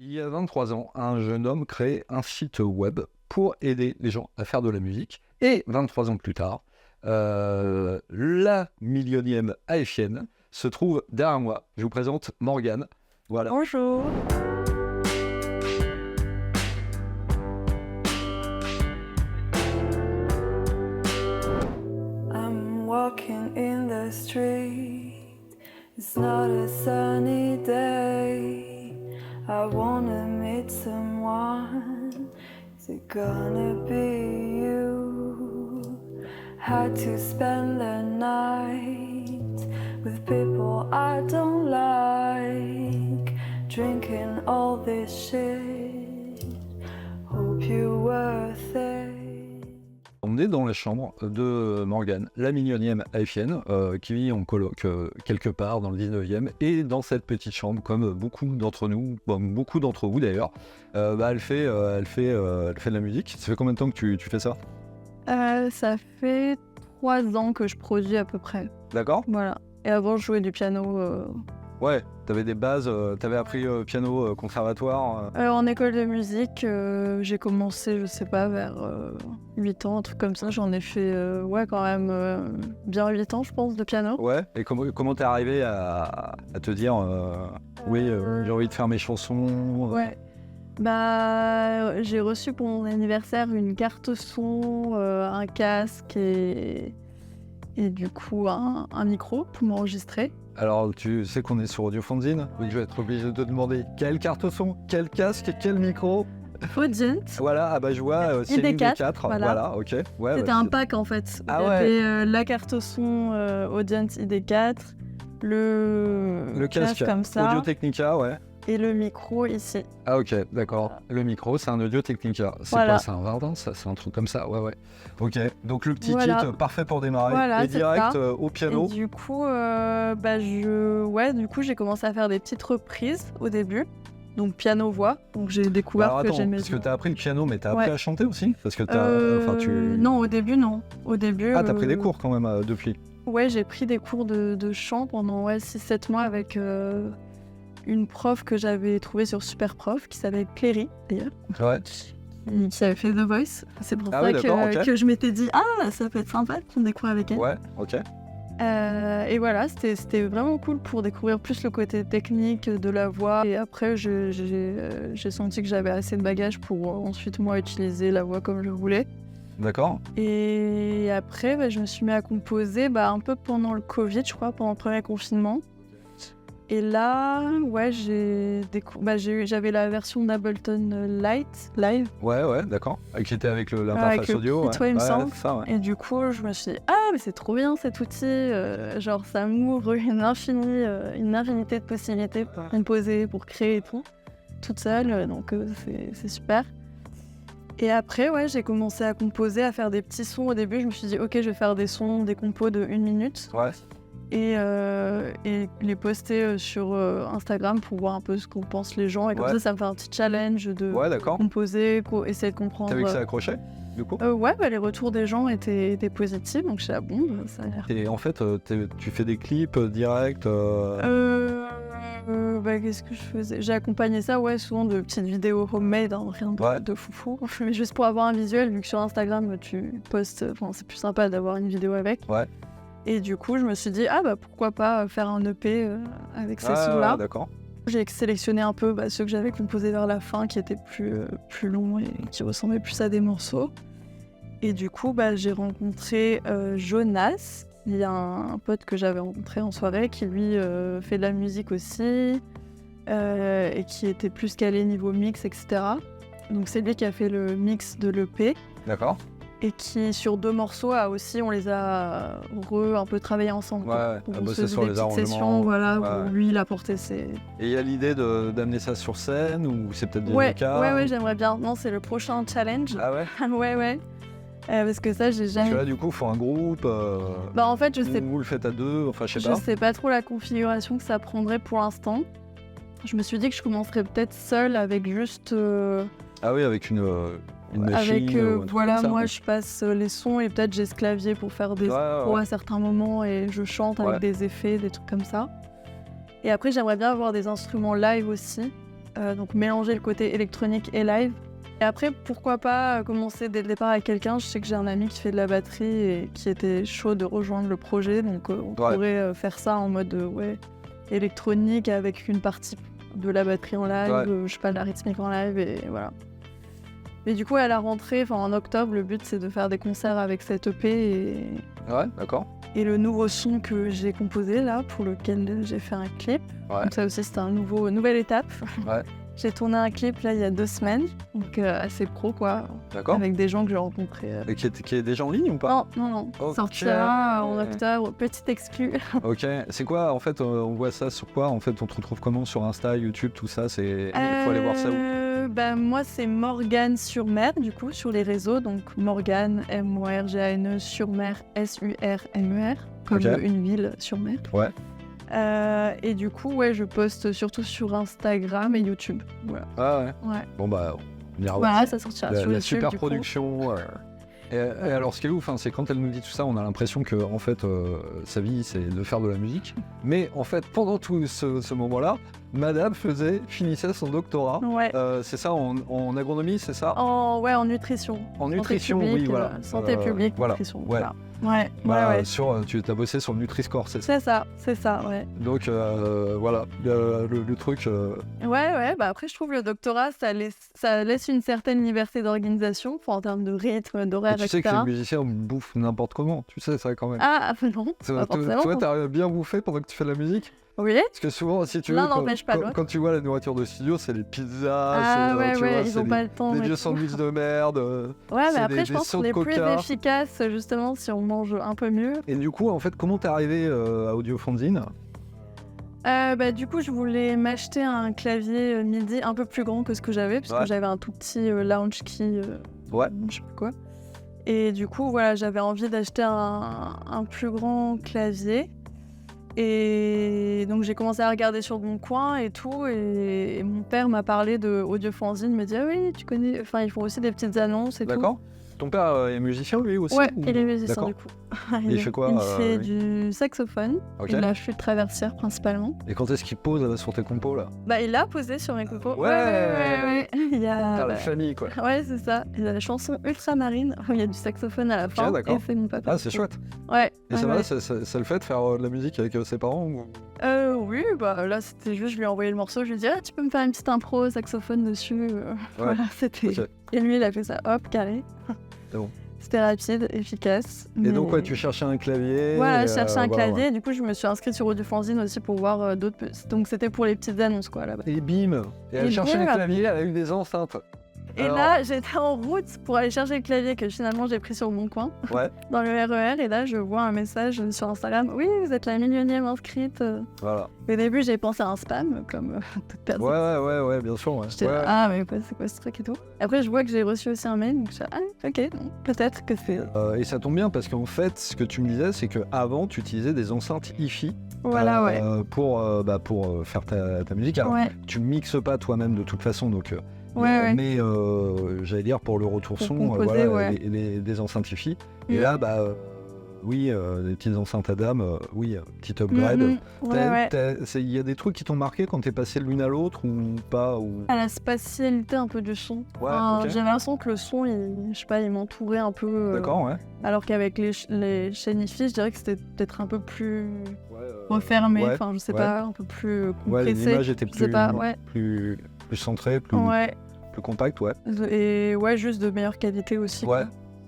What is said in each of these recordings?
Il y a 23 ans, un jeune homme crée un site web pour aider les gens à faire de la musique. Et 23 ans plus tard, la millionième AFienne se trouve derrière moi. Je vous présente Morgane. Voilà. Bonjour. I'm walking in the street. It's not a sunny day. I wanna meet someone. Is it gonna be you? Had to spend the night with people I don't like. Drinking all this shit. Hope you're worth it. On est dans la chambre de Morgane, la millionième AFienne, qui vit en coloc quelque part dans le 19e. Et dans cette petite chambre, comme beaucoup d'entre nous, beaucoup d'entre vous d'ailleurs, elle fait de la musique. Ça fait combien de temps que tu fais ça ? Ça fait 3 ans que je produis à peu près. D'accord ? Voilà. Et avant, je jouais du piano Ouais, t'avais des bases, t'avais appris piano conservatoire. en école de musique. J'ai commencé, je sais pas, vers 8 ans, un truc comme ça. J'en ai fait quand même bien 8 ans, je pense, de piano. Ouais, et comment t'es arrivé à te dire oui, j'ai envie de faire mes chansons Ouais. J'ai reçu pour mon anniversaire une carte son, un casque et du coup un micro pour m'enregistrer. Alors, tu sais qu'on est sur Audiofanzine, donc je vais être obligé de te demander quelle carte son, quel casque, quel micro. Audient. Voilà, je vois, c'est une ID4, ID4, voilà. ok. Ouais, C'était un pack en fait. Ah Il y ouais. avait la carte son Audient ID4, le casque comme ça, Audio-Technica, ouais. et le micro ici. Ah ok, d'accord. Voilà. Le micro, c'est un Audio-Technica. C'est Voilà. pas, c'est un Vardin, ça, c'est un truc comme ça, ouais. Ok, donc le petit Voilà. kit parfait pour démarrer. Voilà, et c'est direct ça. au piano. Et du coup, du coup, j'ai commencé à faire des petites reprises au début. Donc piano-voix. Donc j'ai découvert Alors que attends, j'aimais parce que bien. t'as appris le piano, mais t'as appris Ouais. à chanter aussi ? Parce que t'as, Non, au début, non. Au début. Ah, t'as pris des cours quand même depuis. Ouais, j'ai pris des cours de chant pendant 6-7 mois avec une prof que j'avais trouvée sur Superprof qui s'appelle Cléry, d'ailleurs. Ouais. Qui avait fait The Voice. C'est pour Ah ça oui, d'accord, ok. que je m'étais dit « Ah, ça peut être sympa de prendre des cours avec elle. » Ouais, ok. Et voilà, c'était vraiment cool pour découvrir plus le côté technique de la voix. Et après, j'ai senti que j'avais assez de bagages pour ensuite, moi, utiliser la voix comme je voulais. D'accord. Et après, je me suis mis à composer un peu pendant le Covid, je crois, pendant le premier confinement. Et là, j'avais la version d'Ableton Light Live. Ouais, d'accord. Qui était avec l'interface Avec le audio. kit, il me semble. C'est ça, ouais. Et du coup, je me suis dit, mais c'est trop bien cet outil. Genre, ça m'ouvre une infinité de possibilités pour composer, pour créer et tout, toute seule. Donc, c'est super. Et après, j'ai commencé à composer, à faire des petits sons. Au début, je me suis dit, ok, je vais faire des sons, des compos de 1 minute. Ouais. Et les poster sur Instagram pour voir un peu ce qu'en pensent les gens. Et comme ça me fait un petit challenge de composer, essayer de comprendre. T'as vu que ça accrochait, du coup ? Les retours des gens étaient positifs, donc je suis ça a l'air. Et en fait, tu fais des clips directs Qu'est-ce que je faisais ? J'ai accompagné ça, souvent de petites vidéos homemade, rien de foufou. Mais juste pour avoir un visuel, vu que sur Instagram, tu postes, c'est plus sympa d'avoir une vidéo avec. Ouais. Et du coup, je me suis dit, pourquoi pas faire un EP avec ces sons-là. D'accord. J'ai sélectionné un peu ceux que j'avais composés vers la fin, qui étaient plus longs et qui ressemblaient plus à des morceaux. Et du coup, j'ai rencontré Jonas, qui est un pote que j'avais rencontré en soirée, qui lui fait de la musique aussi, et qui était plus calé niveau mix, etc. Donc c'est lui qui a fait le mix de l'EP. D'accord. Et qui, sur 2 morceaux, on les a un peu travaillés ensemble. Pour bosser sur les arrangements. Sessions, où lui, il a porté ses... Et il y a l'idée d'amener ça sur scène, ou c'est peut-être des cas Ouais, j'aimerais bien. Non, c'est le prochain challenge. Ah ouais Ouais. Parce que ça, j'ai jamais... Parce que là, du coup, il faut un groupe, en fait, je sais... Vous le faites à 2, enfin, je sais pas. Je sais pas trop la configuration que ça prendrait pour l'instant. Je me suis dit que je commencerais peut-être seule avec juste... Ah oui, avec une machine, avec, moi je passe les sons et peut-être j'ai ce clavier pour faire des intros à certains moments et je chante avec des effets, des trucs comme ça. Et après j'aimerais bien avoir des instruments live aussi. donc mélanger le côté électronique et live. Et après, pourquoi pas commencer dès le départ avec quelqu'un. Je sais que j'ai un ami qui fait de la batterie et qui était chaud de rejoindre le projet, donc on pourrait faire ça en mode électronique avec une partie de la batterie en live, je sais pas, de la rythmique en live et voilà. Mais du coup, à la rentrée, en octobre, le but c'est de faire des concerts avec cette EP Ouais, d'accord. et le nouveau son que j'ai composé là, pour lequel j'ai fait un clip. Ouais. Donc ça aussi, c'était une nouvelle étape. Ouais. J'ai tourné un clip là il y a 2 semaines, donc assez pro quoi, D'accord. avec des gens que j'ai rencontrés. Et qui est déjà en ligne ou pas? Non. Ok. Sortira en octobre, petite exclu. Ok, c'est quoi en fait, on voit ça sur quoi? En fait, on te retrouve comment sur Insta, YouTube, tout ça? Il faut aller voir ça où? Moi c'est Morgane sur mer, du coup, sur les réseaux, donc Morgane, M-O-R-G-A-N-E, sur mer, S-U-R-M-E-R, comme une ville sur mer. Ouais. Et du coup, je poste surtout sur Instagram et YouTube. Voilà. Ah ouais. Ouais. Bon on ira voir. Voilà, ça sortira sur La YouTube. super production. Et alors, ce qui est ouf, c'est quand elle nous dit tout ça, on a l'impression que en fait, sa vie, c'est de faire de la musique. Mais en fait, pendant tout ce moment-là, Madame finissait son doctorat. Ouais. C'est ça, en agronomie, c'est ça? En nutrition. En nutrition, santé publique, oui, voilà. Santé publique, voilà. nutrition. Ouais. Voilà. Ouais. Tu as bossé sur le Nutri-Score, c'est ça? C'est ça, ouais. Donc voilà, le truc. Ouais, après je trouve le doctorat, ça laisse une certaine liberté d'organisation, en termes de rythme, d'horaire, Tu etc. sais que les musiciens bouffent n'importe comment, tu sais ça quand même. Ah non, pas forcément. Toi, t'as bien bouffé pendant que tu fais de la musique? Oui. Parce que souvent, si tu veux, quand tu vois la nourriture de studio, c'est les pizzas, ils ont pas le temps. Des vieux sandwichs de merde. Ouais, mais après, je pense qu'on est plus efficace, justement, si on mange un peu mieux. Et du coup, en fait, comment t'es arrivé à Audiofanzine? Du coup, je voulais m'acheter un clavier MIDI un peu plus grand que ce que j'avais, puisque j'avais un tout petit Launch Key, je sais pas quoi. Et du coup, voilà, j'avais envie d'acheter un plus grand clavier. Et donc j'ai commencé à regarder sur Bon Coin et tout, et mon père m'a parlé de Audiofanzine, me dit ah oui, tu connais, ils font aussi des petites annonces et tout. D'accord. Ton père est musicien lui aussi? Ouais, il est musicien du coup. Il fait quoi? Il fait du saxophone, et de la flûte traversière principalement. Et quand est-ce qu'il pose sur tes compos là? Il a posé sur mes compos. Ouais. Il y a la famille quoi. Ouais, c'est ça. Il y a la chanson Ultramarine où il y a du saxophone à la fin. D'accord. Et c'est mon papa. Ah, c'est chouette. Ouais. Et ça va, ça le fait de faire de la musique avec ses parents ou... Oui, là c'était juste, je lui ai envoyé le morceau, je lui ai dit ah, tu peux me faire une petite impro saxophone dessus. Voilà, c'était. Okay. Et lui il a fait ça, hop, carré. C'est bon. C'était rapide, efficace. Et donc tu cherchais un clavier. Voilà, je cherchais un clavier, et du coup je me suis inscrite sur Audiofanzine aussi pour voir d'autres. Donc c'était pour les petites annonces quoi là-bas. Et bim. Et elle cherchait un clavier, elle a eu des enceintes. Et là, j'étais en route pour aller chercher le clavier que finalement j'ai pris sur Bon Coin, dans le RER, et là je vois un message sur Instagram. Oui, vous êtes la 1 000e inscrite. Voilà. Au début, j'ai pensé à un spam, comme toute personne. Ouais, bien sûr. J'étais là, ah, mais c'est quoi ce truc et tout. Après, je vois que j'ai reçu aussi un mail, donc je suis ok, peut-être que c'est. Et ça tombe bien parce qu'en fait, ce que tu me disais, c'est qu'avant, tu utilisais des enceintes hi-fi. Voilà, pour faire ta musique. Alors, tu mixes pas toi-même de toute façon, donc. Mais j'allais dire pour le retour son, des enceintes hi-fi. Et là, des petites enceintes Adam, petit upgrade. Il y a des trucs qui t'ont marqué quand t'es passé de l'une à l'autre ou pas ou... À la spatialité un peu du son. J'avais l'impression que le son, il m'entourait un peu. D'accord, ouais. Alors qu'avec les chaînes hi-fi, je dirais que c'était peut-être un peu plus refermé, je sais pas, un peu plus compressé. L'image était plus centré, plus compact, Et juste de meilleure qualité aussi. Ouais.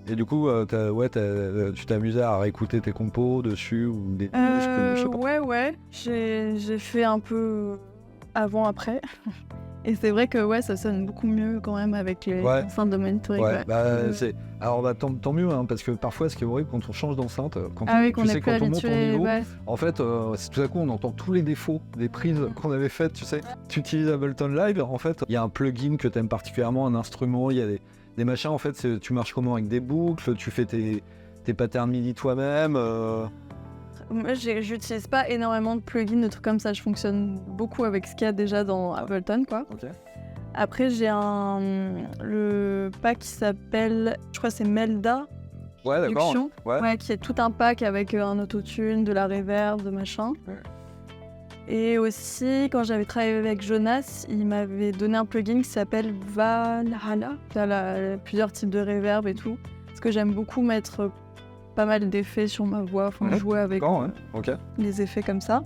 Et du coup, tu t'es amusé à réécouter tes compos dessus ou des je sais pas. J'ai fait un peu avant-après. Et c'est vrai que ça sonne beaucoup mieux quand même avec les enceintes de monitoring. Alors tant mieux, parce que parfois ce qui est horrible quand on change d'enceinte, quand on monte ton niveau, en fait, tout à coup on entend tous les défauts des prises qu'on avait faites, tu sais. Tu utilises Ableton Live, en fait, il y a un plugin que tu aimes particulièrement, un instrument, il y a des machins, en fait, tu marches comment avec des boucles, tu fais tes patterns MIDI toi-même. Moi, j'utilise pas énormément de plugins, de trucs comme ça. Je fonctionne beaucoup avec ce qu'il y a déjà dans Ableton, quoi. Okay. Après, j'ai le pack qui s'appelle, je crois que c'est Melda. Ouais, d'accord. Qui est tout un pack avec un autotune, de la reverb, de machin. Et aussi, quand j'avais travaillé avec Jonas, il m'avait donné un plugin qui s'appelle Valhalla. Il y a plusieurs types de reverb et tout. Parce que j'aime beaucoup mettre pas mal d'effets sur ma voix, jouer avec Ok. les effets comme ça.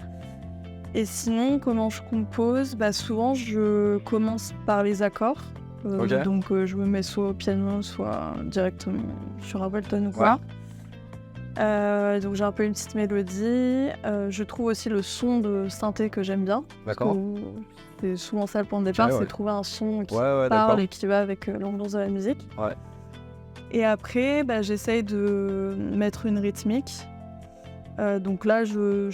Et sinon, comment je compose ? Souvent, je commence par les accords. Ok. Donc, je me mets soit au piano, soit directement sur Ableton ou quoi. Donc, j'ai un peu une petite mélodie. Je trouve aussi le son de synthé que j'aime bien. D'accord. C'est souvent ça le point de départ, Ouais. c'est trouver un son qui d'accord. parle et qui va avec l'ambiance de la musique. Ouais. Et après, j'essaye de mettre une rythmique. Donc là, je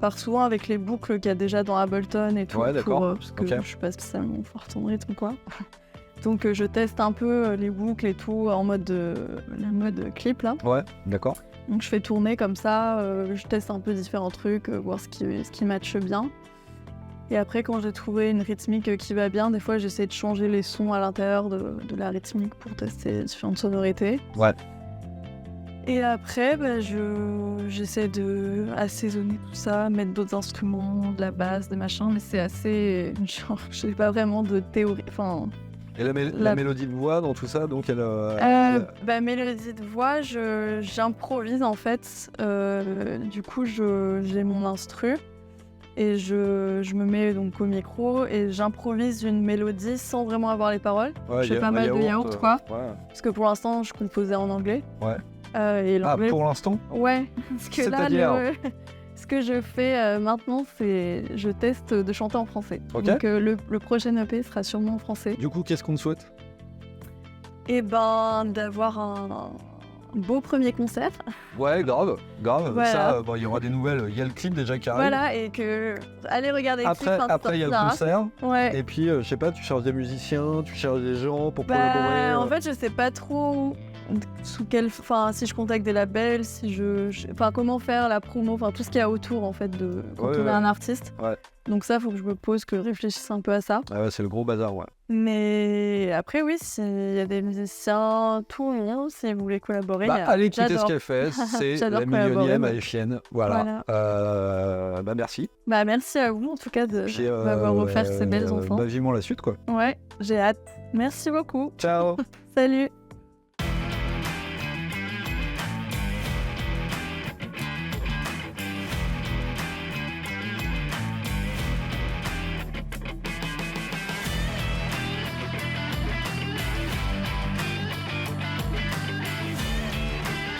pars souvent avec les boucles qu'il y a déjà dans Ableton et tout, Ouais, d'accord. parce que Ok. je suis pas spécialement forte en rythme, quoi. Donc je teste un peu les boucles et tout en mode clip, là. Ouais, d'accord. Donc je fais tourner comme ça, je teste un peu différents trucs, voir ce qui matche bien. Et après, quand j'ai trouvé une rythmique qui va bien, des fois j'essaie de changer les sons à l'intérieur de la rythmique pour tester différentes sonorités. Ouais. Et après, j'essaie de assaisonner tout ça, mettre d'autres instruments, de la basse, des machins, mais c'est assez... Genre, je n'ai pas vraiment de théorie. Enfin, Et la mélodie de voix dans tout ça, donc elle... mélodie de voix, j'improvise en fait. Du coup, j'ai mon instru et je me mets donc au micro et j'improvise une mélodie sans vraiment avoir les paroles. Je fais pas mal de yaourt, quoi. Ouais. Parce que pour l'instant, je composais en anglais. Ouais. Et l'anglais, pour l'instant ? ouais, parce que là, ce que je fais maintenant, c'est je teste de chanter en français. Ok. Donc le prochain EP sera sûrement en français. Du coup, qu'est-ce qu'on te souhaite ? Et d'avoir un beau premier concert. Ouais, grave. Voilà. Ça, il y aura des nouvelles. Il y a le clip déjà qui arrive. Voilà, et que allez regarder le clip. Après, il y a le concert. Ouais. Et puis, je sais pas, tu cherches des musiciens, tu cherches des gens pour collaborer. En fait, je sais pas trop si je contacte des labels, comment faire la promo, tout ce qu'il y a autour en fait de quand on est un artiste. Ouais. Donc ça, faut que je me pose, que je réfléchisse un peu à ça. Ah ouais, c'est le gros bazar, ouais. Mais après, oui, s'il y a des musiciens, tout mignon, si vous voulez collaborer. Allez écouter ce qu'elle fait, c'est la millionième AFienne. Voilà. Merci. Merci à vous en tout cas de m'avoir offert ces belles enfants. Vivement la suite, quoi. Ouais, j'ai hâte. Merci beaucoup. Ciao. Salut.